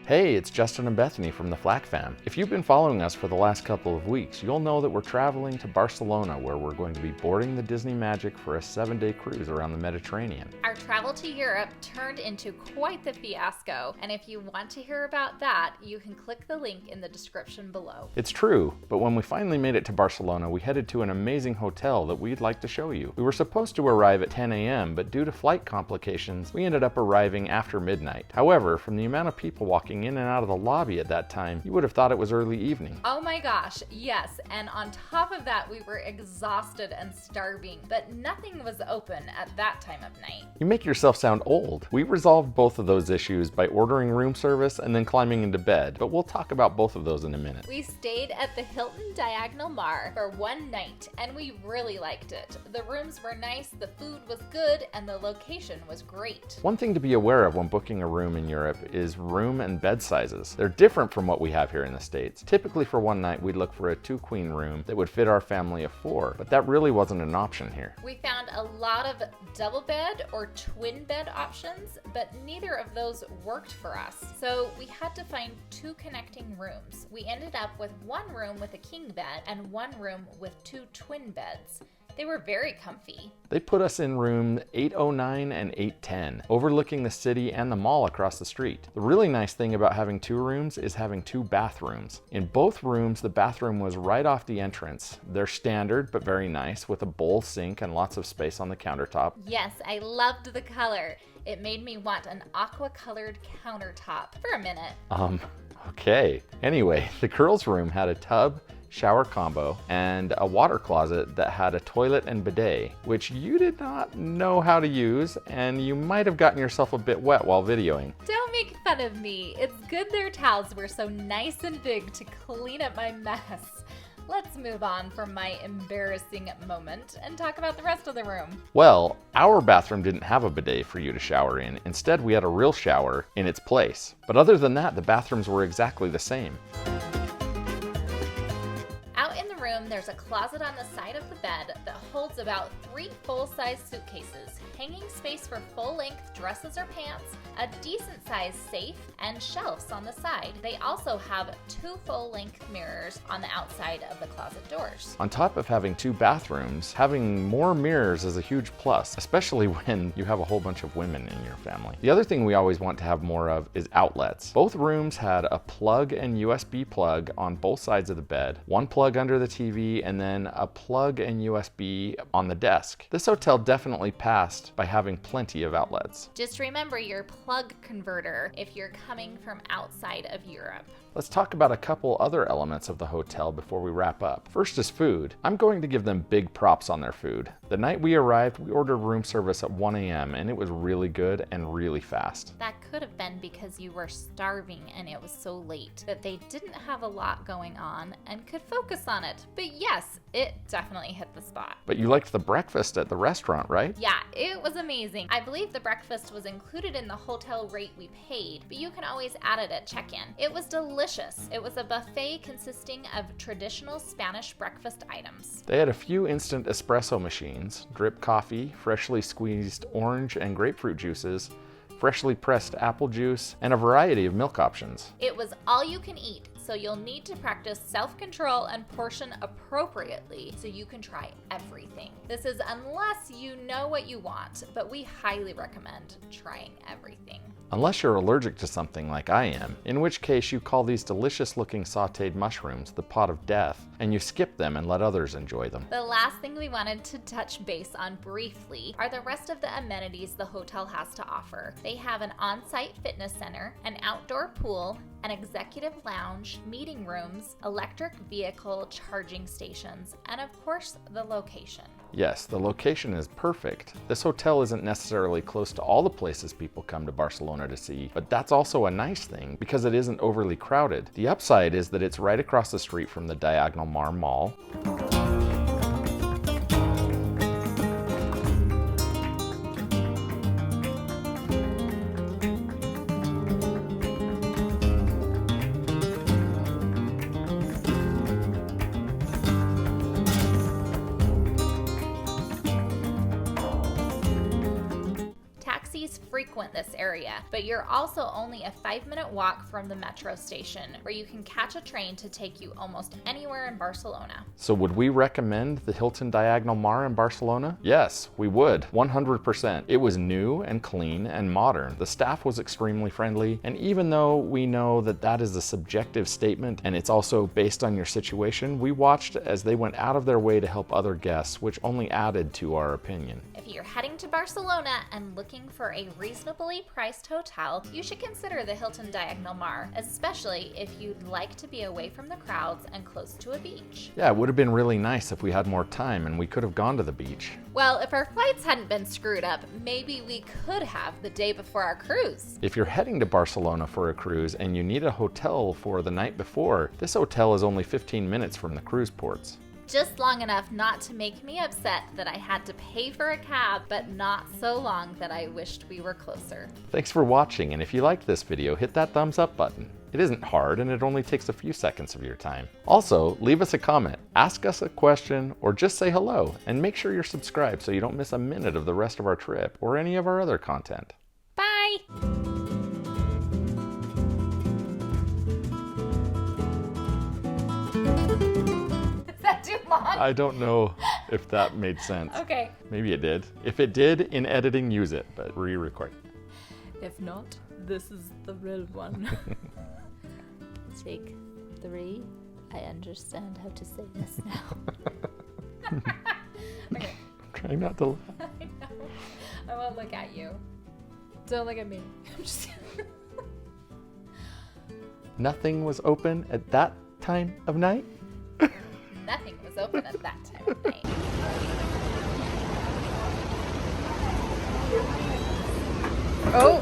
Hey, it's Justin and Bethany from the Flack fam. If you've been following us for the last couple of weeks, you'll know that we're traveling to Barcelona, where we're going to be boarding the Disney Magic for a 7-day cruise around the Mediterranean. Our travel to Europe turned into quite the fiasco, and if you want to hear about that, you can click the link in the description below. It's true, but when we finally made it to Barcelona, we headed to an amazing hotel that we'd like to show you. We were supposed to arrive at 10 a.m., but due to flight complications, we ended up arriving after midnight. However, from the amount of people walking in and out of the lobby at that time, you would have thought it was early evening. Oh my gosh, yes, and on top of that, we were exhausted and starving, but nothing was open at that time of night. You make yourself sound old. We resolved both of those issues by ordering room service and then climbing into bed, but we'll talk about both of those in a minute. We stayed at the Hilton Diagonal Mar for one night, and we really liked it. The rooms were nice, the food was good, and the location was great. One thing to be aware of when booking a room in Europe is room and bed sizes. They're different from what we have here in the States. Typically for one night, we'd look for a 2-queen room that would fit our family of 4, but that really wasn't an option here. We found a lot of double bed or twin bed options, but neither of those worked for us. So we had to find 2 connecting rooms. We ended up with one room with a king bed and one room with 2 twin beds. They were very comfy. They put us in room 809 and 810, overlooking the city and the mall across the street. The really nice thing about having 2 rooms is having 2 bathrooms. In both rooms, the bathroom was right off the entrance. They're standard, but very nice, with a bowl sink and lots of space on the countertop. Yes, I loved the color. It made me want an aqua-colored countertop for a minute. Okay. Anyway, the girls' room had a tub, shower combo, and a water closet that had a toilet and bidet, which you did not know how to use, and you might have gotten yourself a bit wet while videoing. Don't make fun of me. It's good their towels were so nice and big to clean up my mess. Let's move on from my embarrassing moment and talk about the rest of the room. Well, our bathroom didn't have a bidet for you to shower in. Instead, we had a real shower in its place. But other than that, the bathrooms were exactly the same. There's a closet on the side of the bed that holds about 3 full-size suitcases, hanging space for full-length dresses or pants, a decent-sized safe, and shelves on the side. They also have 2 full-length mirrors on the outside of the closet doors. On top of having 2 bathrooms, having more mirrors is a huge plus, especially when you have a whole bunch of women in your family. The other thing we always want to have more of is outlets. Both rooms had a plug and USB plug on both sides of the bed, one plug under the TV, and then a plug and USB on the desk. This hotel definitely passed by having plenty of outlets. Just remember your plug converter if you're coming from outside of Europe. Let's talk about a couple other elements of the hotel before we wrap up. First is food. I'm going to give them big props on their food. The night we arrived, we ordered room service at 1 a.m. and it was really good and really fast. That could have been because you were starving and it was so late that they didn't have a lot going on and could focus on it. But yes, it definitely hit the spot. But you liked the breakfast at the restaurant, right? Yeah, it was amazing. I believe the breakfast was included in the hotel rate we paid, but you can always add it at check-in. It was delicious. It was a buffet consisting of traditional Spanish breakfast items. They had a few instant espresso machines, drip coffee, freshly squeezed orange and grapefruit juices, freshly pressed apple juice, and a variety of milk options. It was all you can eat, so you'll need to practice self-control and portion appropriately so you can try everything. This is unless you know what you want, but we highly recommend trying everything. Unless you're allergic to something like I am, in which case you call these delicious looking sauteed mushrooms the pot of death, and you skip them and let others enjoy them. The last thing we wanted to touch base on briefly are the rest of the amenities the hotel has to offer. They have an on-site fitness center, an outdoor pool, an executive lounge, meeting rooms, electric vehicle charging stations, and of course, the location. Yes, the location is perfect. This hotel isn't necessarily close to all the places people come to Barcelona to see, but that's also a nice thing because it isn't overly crowded. The upside is that it's right across the street from the Diagonal Mar Mall. frequent this area, but you're also only a 5-minute walk from the metro station, where you can catch a train to take you almost anywhere in Barcelona. So would we recommend the Hilton Diagonal Mar in Barcelona? Yes, we would, 100%. It was new and clean and modern. The staff was extremely friendly, and even though we know that that is a subjective statement and it's also based on your situation, we watched as they went out of their way to help other guests, which only added to our opinion. If you're heading to Barcelona and looking for a reasonably priced hotel, you should consider the Hilton Diagonal Mar, especially if you'd like to be away from the crowds and close to a beach. Yeah, it would have been really nice if we had more time and we could have gone to the beach. Well, if our flights hadn't been screwed up, maybe we could have the day before our cruise. If you're heading to Barcelona for a cruise and you need a hotel for the night before, this hotel is only 15 minutes from the cruise ports. Just long enough not to make me upset that I had to pay for a cab, but not so long that I wished we were closer. Thanks for watching, and if you liked this video, hit that thumbs up button. It isn't hard and it only takes a few seconds of your time. Also, leave us a comment, ask us a question, or just say hello, and make sure you're subscribed so you don't miss a minute of the rest of our trip or any of our other content. Bye! Too long. I don't know if that made sense. Okay. Maybe it did. If it did, in editing, use it, but re-record. If not, this is the real one. Take 3. I understand how to say this now. Okay. I'm trying not to laugh. I know. I won't look at you. Don't look at me. I'm just Nothing was open at that time of night? Nothing was open at that time of night. Oh!